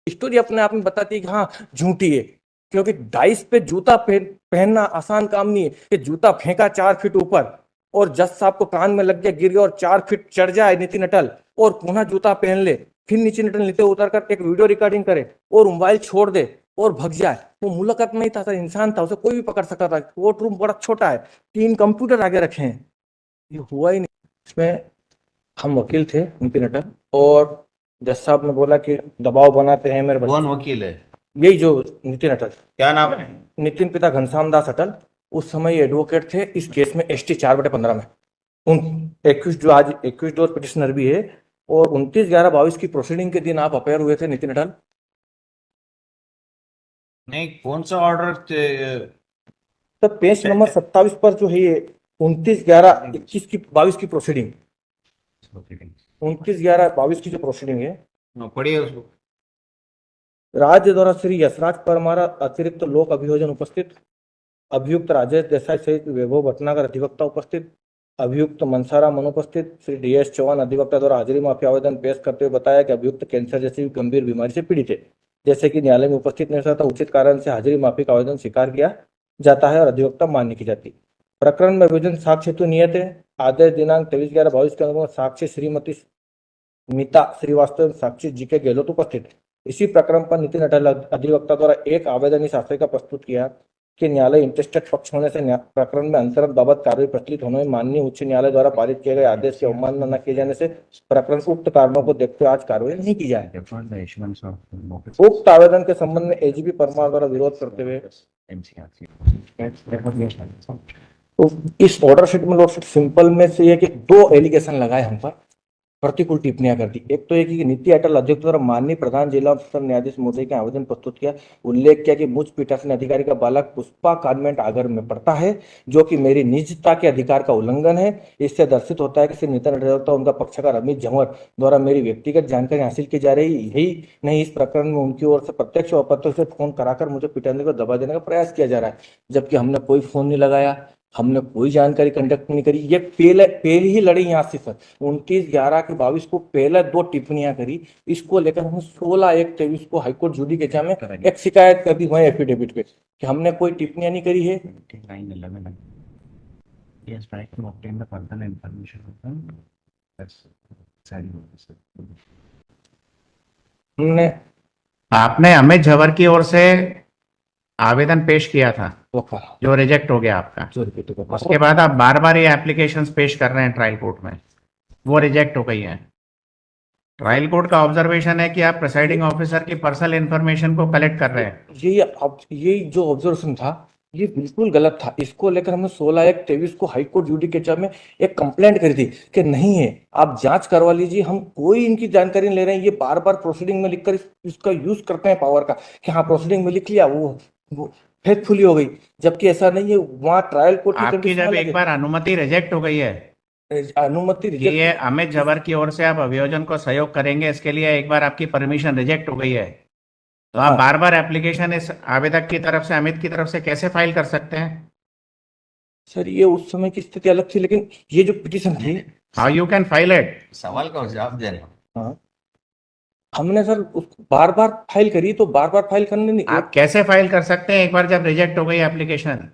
Story अपने आप में बताती है कि हाँ झूठी है, क्योंकि डाइस पे जूता पहनना आसान काम नहीं है कि जूता फेंका 4 फीट ऊपर और जज साहब को कान में लग गया, गिर गया और 4 फीट चढ़ जाए नितिन अटल और पुनः जूता पहन ले, फिर नितिन अटल नीचे उतर कर एक वीडियो रिकॉर्डिंग करे और मोबाइल छोड़ दे और भग जाए। वो मुलाकात नहीं था सर, इंसान था, उसे कोई भी पकड़ सकता था। कोर्ट रूम बड़ा छोटा है, 3 कंप्यूटर आगे रखे हैं, ये हुआ ही नहीं। इसमें हम वकील थे नितिन अटल, और जज साहब ने बोला कि दबाव बनाते हैं मेरे कौन बच्चे। वकील है? यही जो नितिन अटल, क्या नाम है? नितिन पिता घनश्याम दास अटल, उस समय एडवोकेट थे इस केस में ST 4/15 में। उन 21 जो आज 21 डोर पिटिशनर भी है, और 29/11/22 की प्रोसीडिंग के दिन आप अपेयर हुए थे नितिन अटल। नहीं, कौन सा ऑर्डर? तब पेज नंबर 27 पर जो है ये 29/11/21 की 22 की प्रोसीडिंग, 29/11/22 की जो प्रोसीडिंग है, पढ़िए उसको। राज्य द्वारा श्री यशराज परमारा अतिरिक्त लोक अभियोजन उपस्थित, अभियुक्त राजेश देसाई सहित वैभव भटनागर अधिवक्ता उपस्थित, अभियुक्त मनसाराम अनुपस्थित। श्री DS चौहान अधिवक्ता द्वारा हाजिरी माफी आवेदन पेश करते हुए बताया कि अभियुक्त कैंसर जैसी गंभीर बीमारी से पीड़ित है, जैसे कि न्यायालय में उपस्थित नहीं रहता, उचित कारण से हाजिरी माफी का आवेदन स्वीकार किया जाता है और अधिवक्ता मान्य की जाती। प्रकरण में अभियोजन साक्ष्य हेतु नियत है। आदेश दिनांक 23/11/22 के अनुसार साक्षी श्रीमती मीता श्रीवास्तव, साक्षी GK गहलोत उपस्थित। इसी प्रकरण पर नितिन अटल अधिवक्ता द्वारा एक आवेदन इस आशय का प्रस्तुत किया कि न्यायालय इंटरेस्टेड पक्ष होने से प्रकरण में अंतरण बाबत कार्रवाई प्रचलित होने में माननीय उच्च न्यायालय द्वारा पारित किए गए आदेश की अवमानना न किए जाने से प्रकरण उक्त कारणों को देखते हुए आज कार्रवाई नहीं की जाए। उक्त आवेदन के संबंध में AGP परमार द्वारा विरोध करते हुए तो इस ऑर्डर शीट में लॉर्डशिप सिंपल में से ये कि 2 एलिगेशन लगाए हम पर, प्रतिकूल टिप्पणियां कर दी। एक तो ये कि नीति अटल अध्यक्ष द्वारा माननीय प्रधान जिला न्यायाधीश महोदय के आवेदन प्रस्तुत किया, उल्लेख किया कि मुझ पीठासीन अधिकारी का बालक पुष्पा कॉन्वेंट आगर में पढ़ता है, जो कि मेरी निजता के अधिकार का उल्लंघन है। इससे दर्शित होता है कि श्री नितिन अटल उनका पक्षकार अमित झंवर द्वारा मेरी व्यक्तिगत जानकारी हासिल की जा रही, यही नहीं इस प्रकरण में उनकी ओर से प्रत्यक्ष और अप्रत्यक्ष से फोन कराकर मुझे पीटाने को दबा देने का प्रयास किया जा रहा है, जबकि हमने कोई फोन नहीं लगाया, हमने कोई जानकारी कंडक्ट नहीं करी। ये पहले ही लड़ी यहाँ से सर 29/11/22 को पहले 2 टिप्पणियां करी। इसको लेकर हम 16/1/23 को हाईकोर्ट जुडिकेचा में एक शिकायत कर दी वही एफिडेविट पे कि हमने कोई टिप्पणियां नहीं करी है। हमने आपने अमित झंवर की ओर से आवेदन पेश किया था जो रिजेक्ट हो गया आपका, उसके बाद आप बार बार ये एप्लीकेशंस पेश कर रहे हैं ट्रायल कोर्ट में, वो रिजेक्ट हो गई है। ट्रायल कोर्ट का ऑब्जर्वेशन है कि आप प्रिसाइडिंग ऑफिसर की पर्सनल इंफॉर्मेशन को कलेक्ट कर रहे हैं। ये जो ऑब्जर्वेशन था ये बिल्कुल गलत था। इसको लेकर हमने 16/1/23 को हाईकोर्ट जुडिकेचा में एक कंप्लेंट करी थी कि नहीं है, आप जांच करवा लीजिए, हम कोई इनकी जानकारी नहीं ले रहे हैं। ये बार बार प्रोसीडिंग में लिखकर इसका यूज करते हैं पावर का कि हाँ प्रोसीडिंग में लिख लिया, वो फेथफुली हो गई, जबकि ऐसा नहीं है। वहाँ ट्रायल कोर्ट आपकी जब एक बार अनुमति रिजेक्ट हो गई है, अनुमति कि ये अमित झंवर की ओर से आप अभियोजन को सहयोग करेंगे, इसके लिए एक बार आपकी परमिशन रिजेक्ट हो गई है, तो आप बार बार एप्लीकेशन इस आवेदक की तरफ से, अमित की तरफ से कैसे फाइल कर सकते हैं? सर ये उस समय की स्थिति अलग थी, लेकिन ये जो पिटीशन थी, how you can file it? सवाल का जवाब दे रहे हो। हाँ हमने सर बार बार फाइल करी, तो बार बार फाइल करने नहीं। आप कैसे फाइल कर सकते हैं एक बार जब रिजेक्ट हो गई एप्लीकेशन,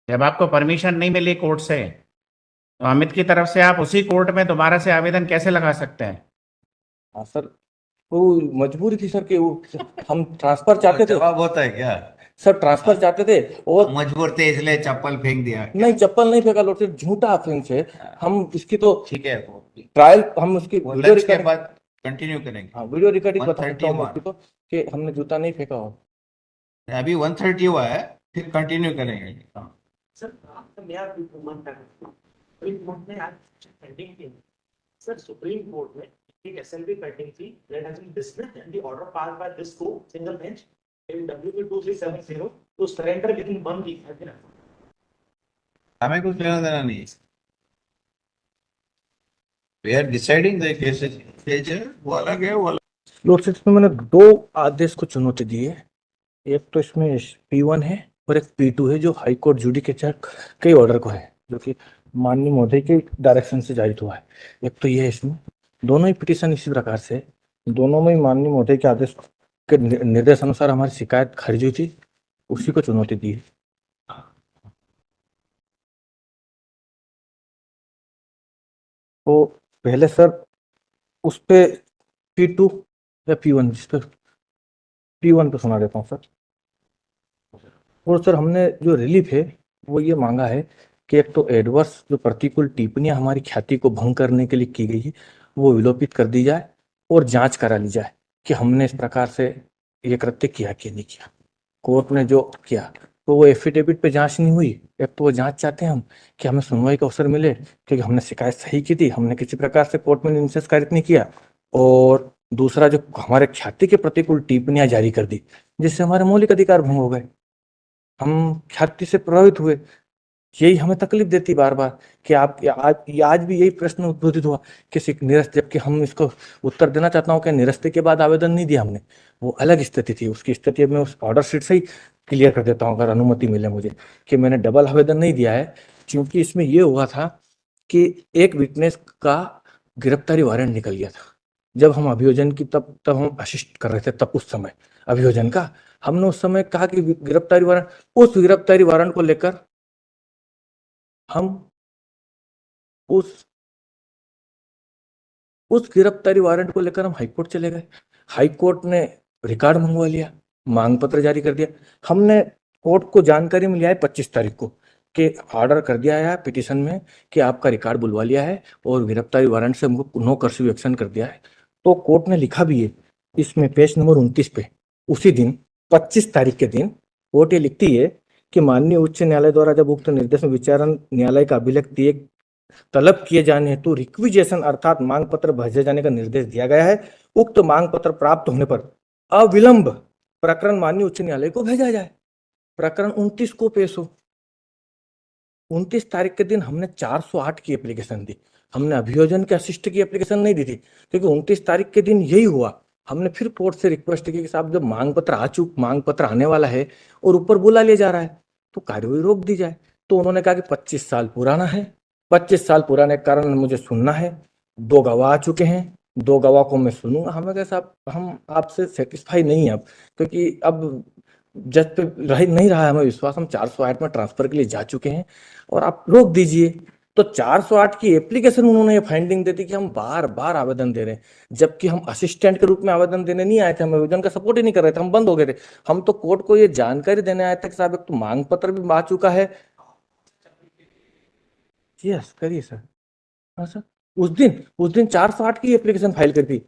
जब आपको परमिशन नहीं मिली कोर्ट से, तो अमित की तरफ से आप उसी कोर्ट में दोबारा से आवेदन कैसे लगा सकते हैं? हाँ सर वो मजबूरी थी सर कि वो हम ट्रांसफर चाहते थे। जवाब होता है क्या? सर ट्रांसफर चाहते थे और मजबूर थे इसलिए चप्पल फेंक दिया? नहीं, चप्पल नहीं फेंका लॉर्ड, सिर्फ झूठा ऑफेंस है। हम इसकी तो ठीक है, ट्रायल हम उसकी वीडियो लंच के रिकॉर्डिंग, बाद कंटिन्यू करेंगे। हाँ वीडियो रिकॉर्डिंग बता सकता हूँ 131 उसकी तो कि हमने जूता नहीं फेंका हो। अभी 130 हुआ है, फिर कंटिन्यू करेंगे। सर सर सुप्रीम कोर्ट में एक SLP पेंडिंग थी, that has been dismissed and the order passed by this court single bench in WP 2370 to surrender within 1 week has been approved. हमें कुछ लेना देना नहीं है। We are deciding the cases. वो अलग है, वो अलग। लॉर्डशिप में मैंने 2 आदेश को चुनौती दी है। एक तो इसमें P1 है और एक P2 है जो हाईकोर्ट जुडिकेचर के ऑर्डर को है, जो कि माननीय महोदय के डायरेक्शन से जारी हुआ है। एक तो ये है, इसमें दोनों ही पिटीशन इसी प्रकार से, दोनों में ही माननीय महोदय के आदेश के निर्देश अनुसार हमारी शिकायत खारिज हुई थी, उसी को चुनौती दी है। तो पहले सर उस पे P2 या P1, जिस पर P1 पे सुना देता हूँ सर। और सर हमने जो रिलीफ है वो ये मांगा है कि एक तो एडवर्स जो प्रतिकूल टिप्पणियां हमारी ख्याति को भंग करने के लिए की गई है वो विलोपित कर दी जाए और जांच करा ली जाए कि हमने इस प्रकार से ये कृत्य किया कि नहीं किया। कोर्ट ने जो किया तो वो एफिडेविट पे जांच नहीं हुई। एक तो वो जांच चाहते हैं हम कि हमें सुनवाई का अवसर मिले, क्योंकि हमने शिकायत सही की थी, हमने किसी प्रकार से कोर्ट में निषेध कारित नहीं किया। और दूसरा जो हमारे ख्याति के प्रतिकूल टिप्पणियां जारी कर दी जिससे हमारे मौलिक अधिकार भंग हो गए, हम ख्याति से प्रभावित हुए। यही हमें तकलीफ देती बार बार कि आप आज भी यही प्रश्न उद्भूत हुआ कि निरस्त, जबकि हम इसको उत्तर देना चाहता हूँ कि निरस्ते के बाद आवेदन नहीं दिया हमने, वो अलग स्थिति थी। उसकी स्थिति मैं उस ऑर्डर शीट से ही क्लियर कर देता हूँ अगर अनुमति मिले मुझे, कि मैंने डबल आवेदन नहीं दिया है। क्योंकि इसमें ये हुआ था कि एक विटनेस का गिरफ्तारी वारंट निकल गया था जब हम अभियोजन की तब हम असिस्ट कर रहे थे, तब उस समय अभियोजन का हमने उस समय कहा कि गिरफ्तारी वारंट, उस गिरफ्तारी वारंट को लेकर हम उस गिरफ्तारी वारंट को लेकर हम हाईकोर्ट चले गए। हाईकोर्ट ने रिकॉर्ड मंगवा लिया, मांग पत्र जारी कर दिया। हमने कोर्ट को जानकारी मिली है 25 तारीख को कि ऑर्डर कर दिया है पिटीशन में कि आपका रिकॉर्ड बुलवा लिया है और गिरफ्तारी वारंट से हमको नो कर्फ्यू एक्शन कर दिया है। तो कोर्ट ने लिखा भी है इसमें पेज नंबर 29 पे, उसी दिन 25 तारीख के दिन कोर्ट ये लिखती है कि माननीय उच्च न्यायालय द्वारा जब उक्त निर्देश में विचारण न्यायालय का अभिलेख दिए तलब किए जाने हेतु रिक्विजेशन अर्थात मांग पत्र भेजे जाने का निर्देश दिया गया है, उक्त मांग पत्र प्राप्त होने पर अविलंब प्रकरण माननीय उच्च न्यायालय को भेजा जाए। प्रकरण 29 को पेश हो। 29 तारीख के दिन हमने 408 की एप्लीकेशन दी, हमने अभियोजन के असिस्ट की एप्लीकेशन नहीं दी थी, क्योंकि 29 तारीख के दिन यही हुआ। हमने फिर कोर्ट से रिक्वेस्ट की कि साहब जब मांग पत्र आने वाला है और ऊपर बुला लिया जा रहा है तो कार्यवाही रोक दी जाए। तो उन्होंने कहा कि 25 साल पुराना है, 25 साल पुराने कारण मुझे सुनना है, 2 गवाह आ चुके हैं, 2 गवाह को मैं सुनूंगा। हमें कहा साहब हम आपसे सेटिस्फाई नहीं है अब, क्योंकि अब जज पे नहीं रहा है हमें विश्वास, हम 408 में ट्रांसफर के लिए जा चुके हैं और आप रोक दीजिए। तो 408 की एप्लीकेशन उन्होंने ये फाइंडिंग दे दी कि हम बार बार आवेदन दे रहे हैं, जबकि हम असिस्टेंट के रूप में आवेदन देने नहीं आए थे, हम आवेदन का सपोर्ट ही नहीं कर रहे थे, हम बंद हो गए थे। हम तो कोर्ट को ये जानकारी देने आए थे कि साहब एक तो मांग पत्र भी आ चुका है। यस करिए सर। हाँ सर, उस दिन 408 की एप्लीकेशन फाइल कर दी।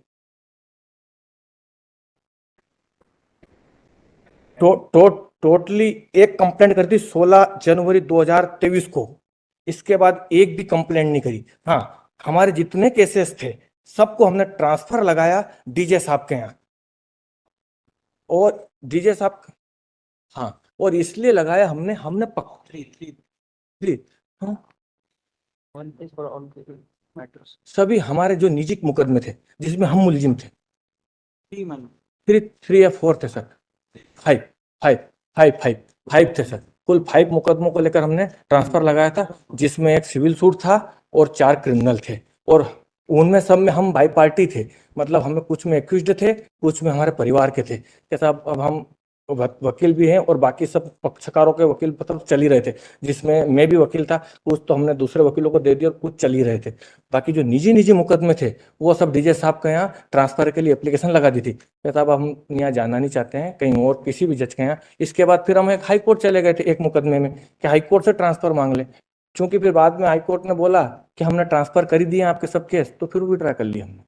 टोटली एक कंप्लेंट कर दी 16 जनवरी 2023 को। इसके बाद एक भी कंप्लेंट नहीं करी। हाँ, हमारे जितने केसेस थे सबको हमने ट्रांसफर लगाया डीजे साहब के यहाँ, और डीजे साहब, हाँ, और इसलिए लगाया हमने हाँ, सभी हमारे जो निजी मुकदमे थे जिसमें हम मुलजिम थे, 3 या 4 थे सर, 5 थे सर। कुल 5 मुकदमों को लेकर हमने ट्रांसफर लगाया था, जिसमें एक सिविल सूट था और 4 क्रिमिनल थे, और उनमें सब में हम बाई पार्टी थे। मतलब हमें कुछ में एक्यूज्ड थे, कुछ में हमारे परिवार के थे। कैसा अब हम वकील भी हैं और बाकी सब पक्षकारों के वकील मतलब चल ही रहे थे, जिसमें मैं भी वकील था। कुछ तो हमने दूसरे वकीलों को दे दिया और कुछ चल ही रहे थे। बाकी जो निजी मुकदमे थे वो सब डीजे साहब के यहाँ ट्रांसफर के लिए एप्लीकेशन लगा दी थी। कहता अब हम यहाँ जाना नहीं चाहते हैं कहीं और किसी भी जज के यहाँ। इसके बाद फिर हम एक हाई कोर्ट चले गए थे एक मुकदमे में कि हाई कोर्ट से ट्रांसफर मांग ले, क्योंकि फिर बाद में हाई कोर्ट ने बोला कि हमने ट्रांसफर कर ही दिए आपके सब केस, तो फिर विड्रा कर लिया हमने।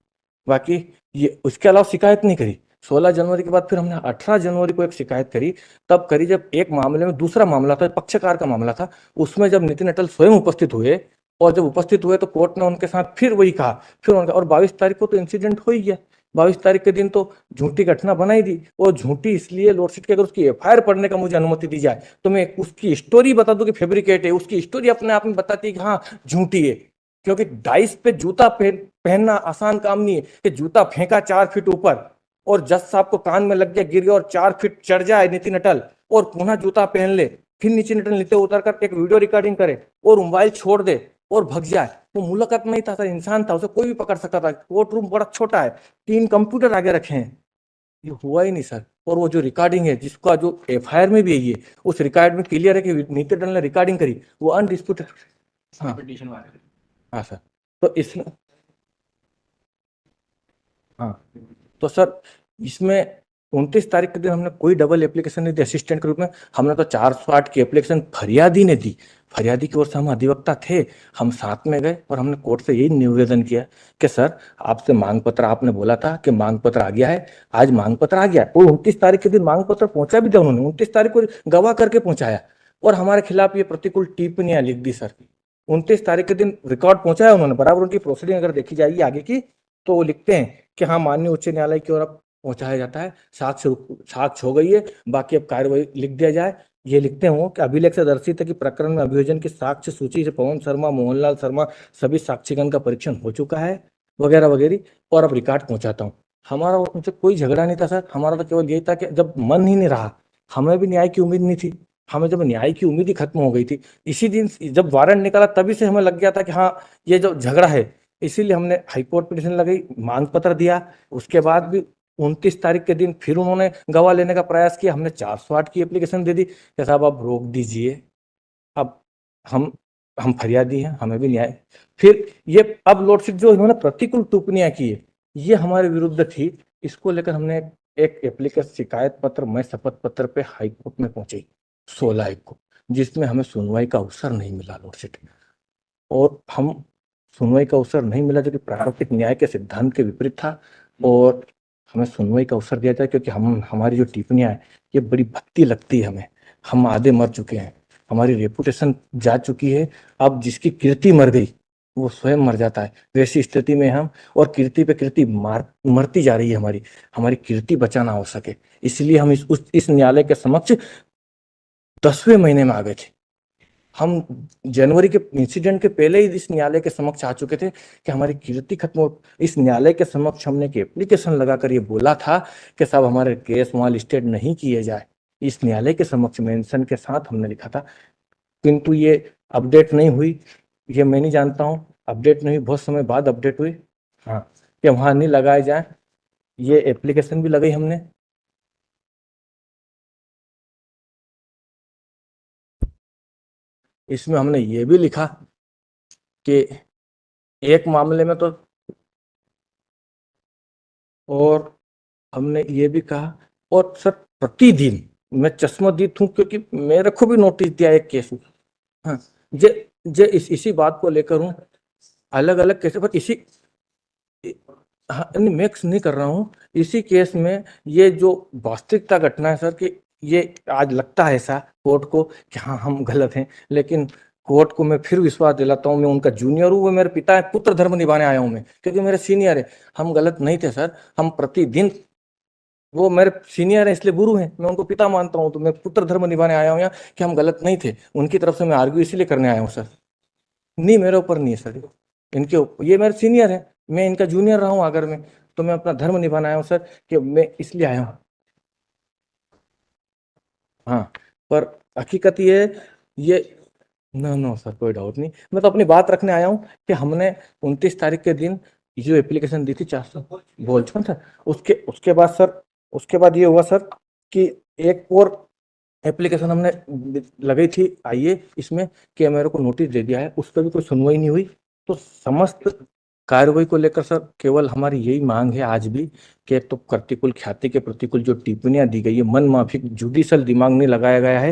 बाकी ये उसके अलावा शिकायत नहीं करी। 16 जनवरी के बाद फिर हमने 18 जनवरी को एक शिकायत करी, तब करी जब एक मामले में, दूसरा मामला था पक्षकार का मामला था, उसमें जब नितिन अटल स्वयं उपस्थित हुए, और जब उपस्थित हुए तो कोर्ट ने उनके साथ फिर वही कहा, फिर उनका, और 22 तारीख को तो इंसिडेंट हो ही गया। 22 तारीख के दिन तो झूठी घटना बनाई दी, और झूठी इसलिए लॉर्डशिप की अगर उसकी एफआईआर पढ़ने का मुझे अनुमति दी जाए तो मैं उसकी स्टोरी बता दूं कि फैब्रिकेट है, उसकी स्टोरी अपने आप में बताती है कि हाँ झूठी है। क्योंकि डाइस पे जूता पहनना आसान काम नहीं है कि जूता फेंका 4 फीट ऊपर और जज साहब को कान में लग गया, गिर गया और 4 फीट चढ़ जाए नितिन अटल, और पुनः जूता पहन ले, फिर नितिन अटल नीचे उतर कर एक वीडियो रिकॉर्डिंग करे और मोबाइल छोड़ दे और भग जाए। वो मुलाकात नहीं था सर, इंसान था, उसे कोई भी पकड़ सकता था। कोर्ट रूम बड़ा छोटा है, 3 कंप्यूटर आगे रखे हैं, ये हुआ ही नहीं सर। और वो जो रिकॉर्डिंग है जिसका जो एफआईआर में भी है, ये उस रिकॉर्ड में क्लियर है कि नीति दल ने रिकॉर्डिंग करी, वो अनडिस्प्यूटेड। हाँ हाँ सर। तो इसमें हाँ, तो सर इसमें 29 तारीख के दिन हमने कोई डबल एप्लीकेशन नहीं दी असिस्टेंट के रूप में। हमने तो 408 की एप्लीकेशन फरियादी ने दी। फरियादी की ओर से हम अधिवक्ता थे, हम साथ में गए और हमने कोर्ट से यही निवेदन किया कि सर आपसे मांग पत्र, आपने बोला था कि मांग पत्र आ गया है, आज मांग पत्र आ गया है। और 29 तारीख के दिन मांग पत्र पहुंचा भी था उन्होंने, 29 तारीख को गवाह करके पहुंचाया और हमारे खिलाफ ये प्रतिकूल टिप्पणियां लिख दी सर। 29 तारीख के दिन रिकॉर्ड पहुंचाया उन्होंने, बराबर उनकी प्रोसीडिंग अगर देखी जाएगी आगे की तो वो लिखते हैं कि हाँ माननीय उच्च न्यायालय की ओर अब पहुंचाया जाता है, साक्ष्य हो गई है, बाकी अब कार्यवाही लिख दिया जाए। ये लिखते हो कि अभिलेख से दर्शित है कि प्रकरण में अभियोजन की साक्ष्य सूची से पवन शर्मा, मोहनलाल शर्मा सभी साक्षीगण का परीक्षण हो चुका है वगैरह वगैरह, और अब रिकॉर्ड पहुंचाता हूँ। हमारा उनसे कोई झगड़ा नहीं था सर, हमारा तो केवल यही था कि जब मन ही नहीं रहा, हमें भी न्याय की उम्मीद नहीं थी, हमें जब न्याय की उम्मीद ही खत्म हो गई थी, इसी दिन जब वारंट निकाला तभी से हमें लग गया था कि हाँ ये जो झगड़ा है, इसीलिए हमने हाईकोर्ट पिटिशन लगाई, मांग पत्र दिया। उसके बाद भी 29 तारीख के दिन फिर उन्होंने गवाह लेने का प्रयास किया, हमने 408 की एप्लीकेशन दे दी कि साहब आप रोक दीजिए, अब हम फरियादी हैं, हमें भी न्याय। फिर ये अब लॉर्डशिप जो इन्होंने प्रतिकूल टिप्पणियां की है ये हमारे विरुद्ध थी, इसको लेकर हमने एक एप्लीकेशन शिकायत पत्र मैं शपथ पत्र पे हाईकोर्ट में पहुंची 16 को, जिसमें हमें सुनवाई का अवसर नहीं मिला लॉर्डशिप। और हम सुनवाई का अवसर नहीं मिला जो कि प्राकृतिक न्याय के सिद्धांत के विपरीत था, और हमें सुनवाई का अवसर दिया जाए क्योंकि हमारी जो टिप्पणियां है ये बड़ी भद्दी लगती है हमें। हम आधे मर चुके हैं, हमारी रेपुटेशन जा चुकी है, अब जिसकी कीर्ति मर गई वो स्वयं मर जाता है, वैसी स्थिति में हम, और कीर्ति पे कीर्ति मरती जा रही है हमारी कीर्ति बचाना हो सके, इसलिए हम इस न्यायालय के समक्ष 10वें महीने में आ गए थे। हम जनवरी के इंसिडेंट के पहले ही इस न्यायालय के समक्ष आ चुके थे कि हमारी कीर्ति खत्म हो। इस न्यायालय के समक्ष हमने एक एप्लीकेशन लगाकर ये बोला था कि साहब हमारे केस वहां लिस्टेड नहीं किए जाए, इस न्यायालय के समक्ष मेंशन के साथ हमने लिखा था, किंतु ये अपडेट नहीं हुई। ये मैं नहीं जानता हूँ, अपडेट नहीं हुई, बहुत समय बाद अपडेट हुई, हाँ, कि वहां नहीं लगाए जाए। ये एप्लीकेशन भी लगाई हमने। इसमें हमने ये भी लिखा कि एक मामले में तो, और हमने ये भी कहा, और सर प्रतिदिन मैं चश्मदीद हूँ क्योंकि मेरे को भी नोटिस दिया एक केस में। हाँ, जे इसी बात को लेकर हूँ, अलग अलग केस पर इसी, हाँ नहीं मिक्स नहीं कर रहा हूँ, इसी केस में ये जो वास्तविकता घटना है सर कि ये आज लगता है ऐसा कोर्ट को कि हाँ हम गलत हैं, लेकिन कोर्ट को मैं फिर विश्वास दिलाता हूँ, मैं उनका जूनियर हूँ, वो मेरे पिता है, पुत्र धर्म निभाने आया हूँ मैं, क्योंकि मेरे सीनियर है। हम गलत नहीं थे सर, हम प्रतिदिन, वो मेरे सीनियर है इसलिए गुरु हैं, मैं उनको पिता मानता हूँ, तो मैं पुत्र धर्म निभाने आया हूँ यहाँ कि हम गलत नहीं थे। उनकी तरफ से मैं आर्ग्यू इसीलिए करने आया हूँ सर, नहीं मेरे ऊपर नहीं है सर, इनके ऊपर, ये मेरे सीनियर है, मैं इनका जूनियर रहा हूँ अगर मैं, तो मैं अपना धर्म निभाने आया हूँ सर, कि मैं इसलिए आया हूँ। हाँ, पर हकीकत ये नो नो सर कोई डाउट नहीं, मैं तो अपनी बात रखने आया हूँ कि हमने 29 तारीख के दिन जो एप्लीकेशन दी थी 400 बोल चुका सर। उसके बाद सर, उसके बाद ये हुआ सर कि एक और एप्लीकेशन हमने लगाई थी आइए इसमें कि मेरे को नोटिस दे दिया है, उस पर भी कोई सुनवाई नहीं हुई। तो समस्त कार्रवाई को लेकर सर केवल हमारी यही मांग है आज भी कि एक तो प्रतिकूल ख्याति के प्रतिकूल जो टिप्पणियां दी गई है, मन माफिक जुडिशल दिमाग नहीं लगाया गया है,